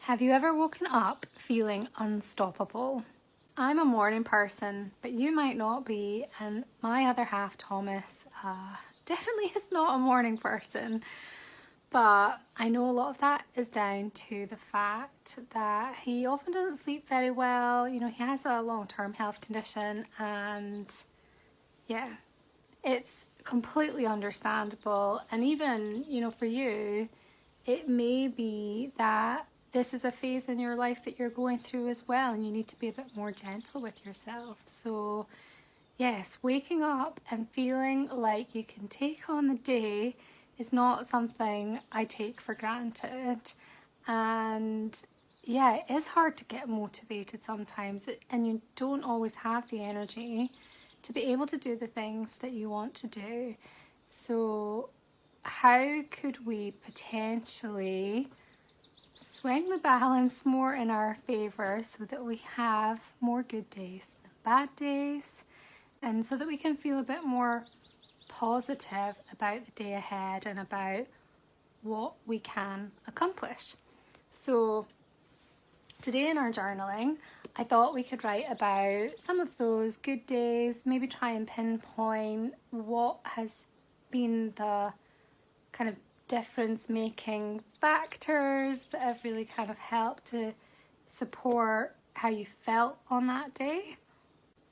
Have you ever woken up feeling unstoppable? I'm a morning person, but you might not be, and my other half, Thomas, definitely is not a morning person. But I know a lot of that is down to the fact that he often doesn't sleep very well. You know, he has a long-term health condition, and yeah, it's completely understandable. And even, you know, for you, it may be that this is a phase in your life that you're going through as well, and you need to be a bit more gentle with yourself. So yes, waking up and feeling like you can take on the day is not something I take for granted. And yeah, it is hard to get motivated sometimes, and you don't always have the energy to be able to do the things that you want to do. So how could we potentially swing the balance more in our favour so that we have more good days than bad days, and so that we can feel a bit more positive about the day ahead and about what we can accomplish? So today in our journaling, I thought we could write about some of those good days, maybe try and pinpoint what has been the kind of difference making factors that have really kind of helped to support how you felt on that day.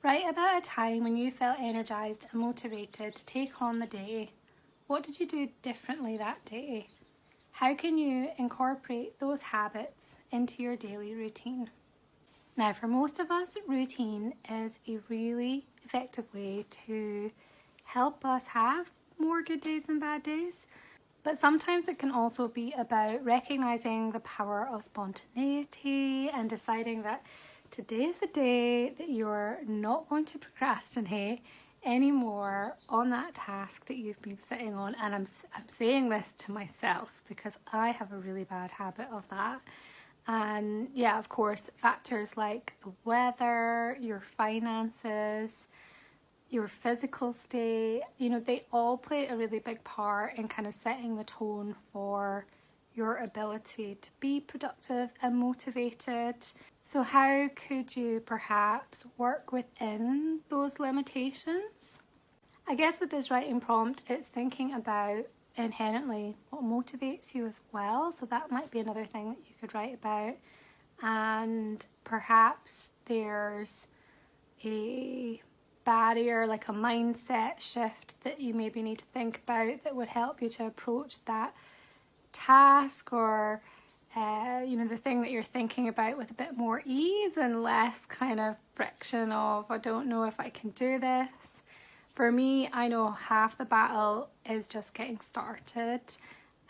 Write about a time when you felt energized and motivated to take on the day. What did you do differently that day? How can you incorporate those habits into your daily routine? Now, for most of us, routine is a really effective way to help us have more good days than bad days. But sometimes it can also be about recognizing the power of spontaneity and deciding that today is the day that you're not going to procrastinate anymore on that task that you've been sitting on. And I'm saying this to myself because I have a really bad habit of that. And yeah, of course, factors like the weather, your finances, your physical state, you know, they all play a really big part in kind of setting the tone for your ability to be productive and motivated. So how could you perhaps work within those limitations? I guess with this writing prompt, it's thinking about inherently what motivates you as well. So that might be another thing that you could write about. And perhaps there's a barrier, like a mindset shift that you maybe need to think about that would help you to approach that task, or you know, the thing that you're thinking about with a bit more ease and less kind of friction of, I don't know if I can do this. For me, I know half the battle is just getting started.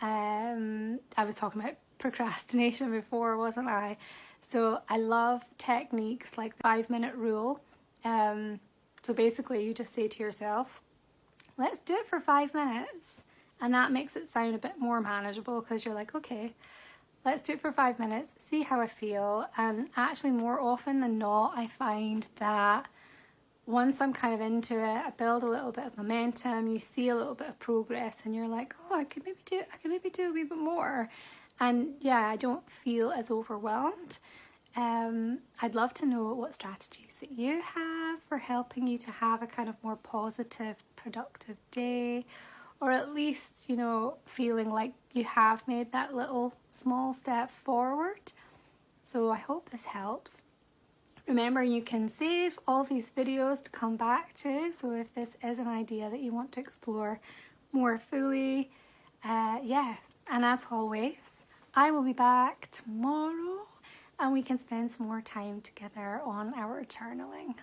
I was talking about procrastination before, wasn't I? So I love techniques like the 5-minute rule. So basically you just say to yourself, let's do it for 5 minutes. And that makes it sound a bit more manageable because you're like, okay, let's do it for 5 minutes, see how I feel. And actually more often than not, I find that once I'm kind of into it, I build a little bit of momentum, you see a little bit of progress, and you're like, oh, I could maybe do a wee bit more. And yeah, I don't feel as overwhelmed. I'd love to know what strategies that you have for helping you to have a kind of more positive, productive day, or at least, you know, feeling like you have made that little small step forward. So I hope this helps. Remember, you can save all these videos to come back to, so if this is an idea that you want to explore more fully, yeah. And as always, I will be back tomorrow, and we can spend some more time together on our journaling.